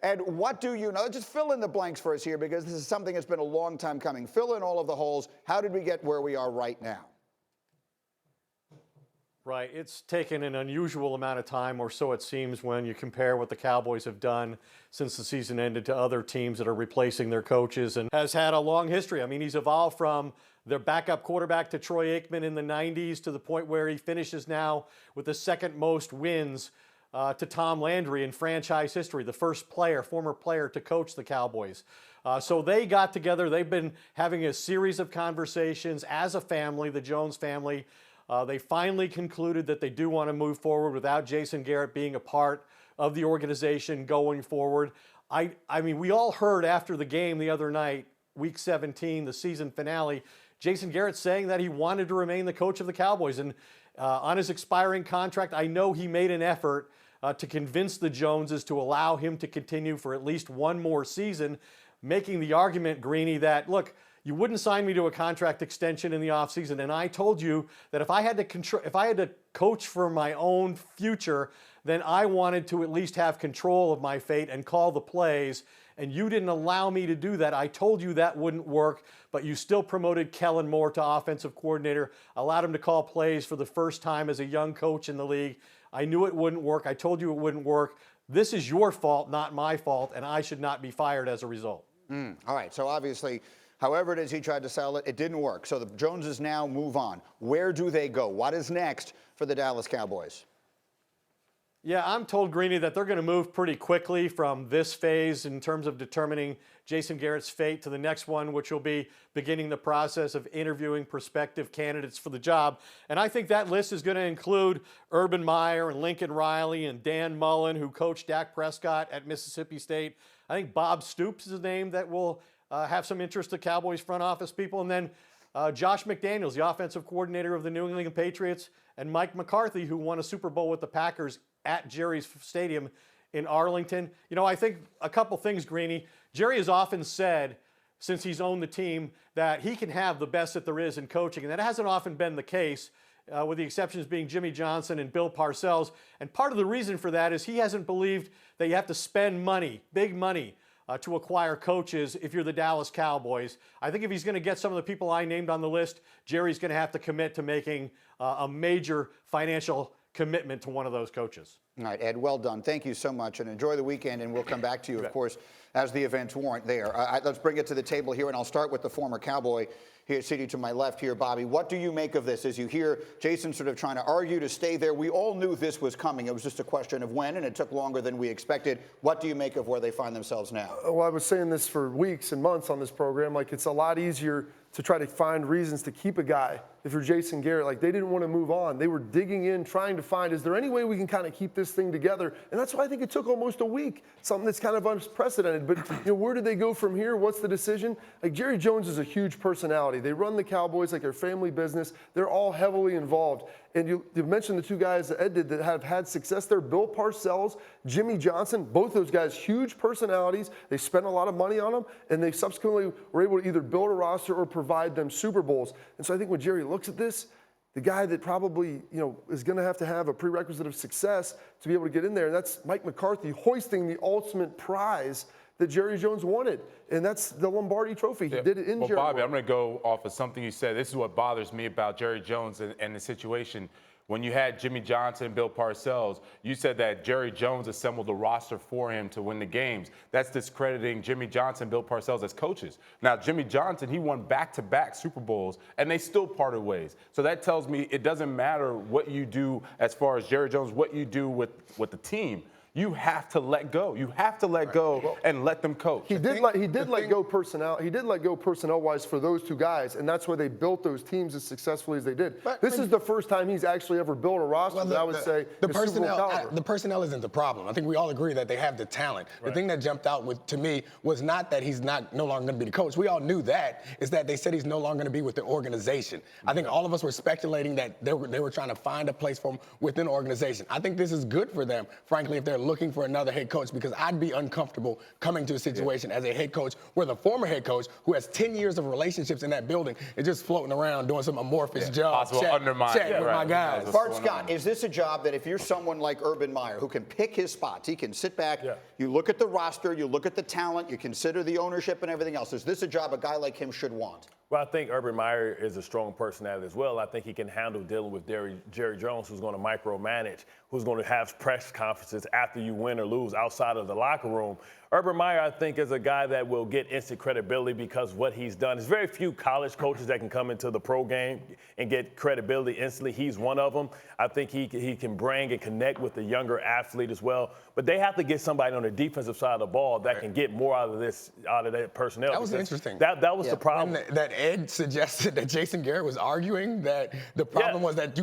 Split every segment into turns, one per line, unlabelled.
Ed, what do you know? Just fill in the blanks for us here, because this is something that's been a long time coming. Fill in all of the holes. How did we get where we are right now?
Right. It's taken an unusual amount of time, or so it seems, when you compare what the Cowboys have done since the season ended to other teams that are replacing their coaches, and has had a long history. I mean, he's evolved from their backup quarterback to Troy Aikman in the 90s to the point where he finishes now with the second most wins to Tom Landry in franchise history, the first former player to coach the Cowboys. So they got together. They've been having a series of conversations as a family, the Jones family. They finally concluded that they do want to move forward without Jason Garrett being a part of the organization going forward. I mean, we all heard after the game the other night, Week 17, the season finale, Jason Garrett saying that he wanted to remain the coach of the Cowboys. And on his expiring contract, I know he made an effort to convince the Joneses to allow him to continue for at least one more season, making the argument, Greeny, that, look, you wouldn't sign me to a contract extension in the offseason, and I told you that if I had to coach for my own future, then I wanted to at least have control of my fate and call the plays, and you didn't allow me to do that. I told you that wouldn't work, but you still promoted Kellen Moore to offensive coordinator, allowed him to call plays for the first time as a young coach in the league. I knew it wouldn't work. I told you it wouldn't work. This is your fault, not my fault, and I should not be fired as a result.
All right, so obviously, however it is he tried to sell it, it didn't work. So the Joneses now move on. Where do they go? What is next for the Dallas Cowboys?
Yeah, I'm told, Greeny, that they're going to move pretty quickly from this phase in terms of determining Jason Garrett's fate to the next one, which will be beginning the process of interviewing prospective candidates for the job. And I think that list is going to include Urban Meyer and Lincoln Riley and Dan Mullen, who coached Dak Prescott at Mississippi State. I think Bob Stoops is a name that will have some interest to Cowboys front office people. And then Josh McDaniels, the offensive coordinator of the New England Patriots, and Mike McCarthy, who won a Super Bowl with the Packers at Jerry's Stadium in Arlington. You know, I think a couple things, Greeny. Jerry has often said, since he's owned the team, that he can have the best that there is in coaching, and that hasn't often been the case, with the exceptions being Jimmy Johnson and Bill Parcells. And part of the reason for that is he hasn't believed that you have to spend money, big money, to acquire coaches if you're the Dallas Cowboys. I think if he's going to get some of the people I named on the list, Jerry's going to have to commit to making a major financial commitment to one of those coaches.
All right, Ed, well done. Thank you so much, and enjoy the weekend, and we'll come back to you, of course, as the events warrant there. Let's bring it to the table here, and I'll start with the former Cowboy here, sitting to my left here, Bobby. What do you make of this as you hear Jason sort of trying to argue to stay there? We all knew this was coming. It was just a question of when, and it took longer than we expected. What do you make of where they find themselves now?
Well, I was saying this for weeks and months on this program. Like, it's a lot easier to try to find reasons to keep a guy if you're Jason Garrett. Like, they didn't want to move on. They were digging in, trying to find, is there any way we can kind of keep this thing together? And that's why I think it took almost a week, something that's kind of unprecedented. But, you know, where do they go from here? What's the decision? Like, Jerry Jones is a huge personality. They run the Cowboys like their family business. They're all heavily involved. And you mentioned the two guys that Ed did that have had success there, Bill Parcells, Jimmy Johnson, both those guys, huge personalities. They spent a lot of money on them, and they subsequently were able to either build a roster or provide them Super Bowls. And so I think when Jerry looks at this, the guy that probably, you know, is going to have a prerequisite of success to be able to get in there, and that's Mike McCarthy hoisting the ultimate prize that Jerry Jones wanted, and that's the Lombardi Trophy. He did it in Jerry.
Well, Bobby, I'm going to go off of something you said. This is what bothers me about Jerry Jones and the situation. When you had Jimmy Johnson and Bill Parcells, you said that Jerry Jones assembled a roster for him to win the games. That's discrediting Jimmy Johnson and Bill Parcells as coaches. Now, Jimmy Johnson, he won back-to-back Super Bowls, and they still parted ways. So that tells me it doesn't matter what you do as far as Jerry Jones, what you do with the team. You have to let go. You have to let go and let them coach.
He did let go personnel-wise for those two guys, and that's why they built those teams as successfully as they did. This is the first time he's actually ever built a roster that I would say
the personnel isn't the problem. I think we all agree that they have the talent. The thing that jumped out to me was not that he's no longer going to be the coach. We all knew that. Is that they said he's no longer going to be with the organization. I think all of us were speculating that they were trying to find a place for him within the organization. I think this is good for them, frankly, if they're looking for another head coach because I'd be uncomfortable coming to a situation as a head coach where the former head coach, who has 10 years of relationships in that building, is just floating around doing some amorphous job.
Possible undermine.
Check with my guys.
Bart Scott, is this a job that if you're someone like Urban Meyer who can pick his spots, he can sit back, you look at the roster, you look at the talent, you consider the ownership and everything else, is this a job a guy like him should want?
Well, I think Urban Meyer is a strong personality as well. I think he can handle dealing with Jerry Jones, who's going to micromanage, who's going to have press conferences after you win or lose outside of the locker room. Urban Meyer, I think, is a guy that will get instant credibility because what he's done. There's very few college coaches that can come into the pro game and get credibility instantly. He's one of them. I think he can bring and connect with the younger athlete as well. But they have to get somebody on the defensive side of the ball that can get more out of that personnel.
That was interesting.
That was the problem.
That Ed suggested that Jason Garrett was arguing that the problem was that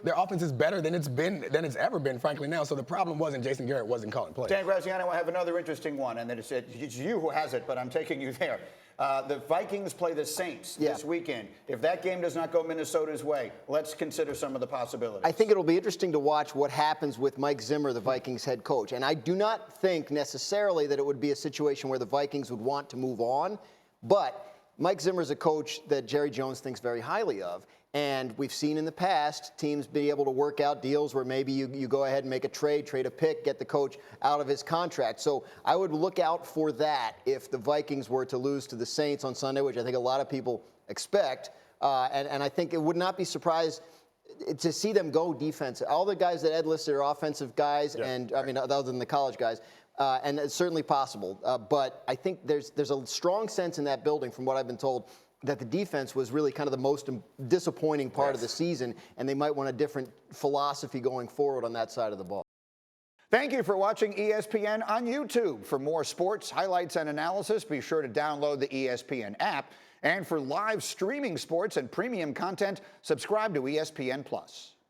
their offense is better than it's ever been, frankly, now. So the problem wasn't Jason Garrett wasn't calling plays.
Dan Graziano, I have another interesting one, and then it's you who has it, but I'm taking you there. The Vikings play the Saints this weekend. If that game does not go Minnesota's way, let's consider some of the possibilities.
I think it'll be interesting to watch what happens with Mike Zimmer, the Vikings head coach. And I do not think necessarily that it would be a situation where the Vikings would want to move on, but Mike Zimmer is a coach that Jerry Jones thinks very highly of. And we've seen in the past teams be able to work out deals where maybe you go ahead and make a trade a pick, get the coach out of his contract. So I would look out for that if the Vikings were to lose to the Saints on Sunday, which I think a lot of people expect. And I think it would not be surprised to see them go defense. All the guys that Ed listed are offensive guys, and I mean, other than the college guys. And it's certainly possible. But I think there's a strong sense in that building, from what I've been told, that the defense was really kind of the most disappointing part of the season, and they might want a different philosophy going forward on that side of the ball.
Thank you for watching ESPN on YouTube. For more sports, highlights, and analysis, be sure to download the ESPN app. And for live streaming sports and premium content, subscribe to ESPN+.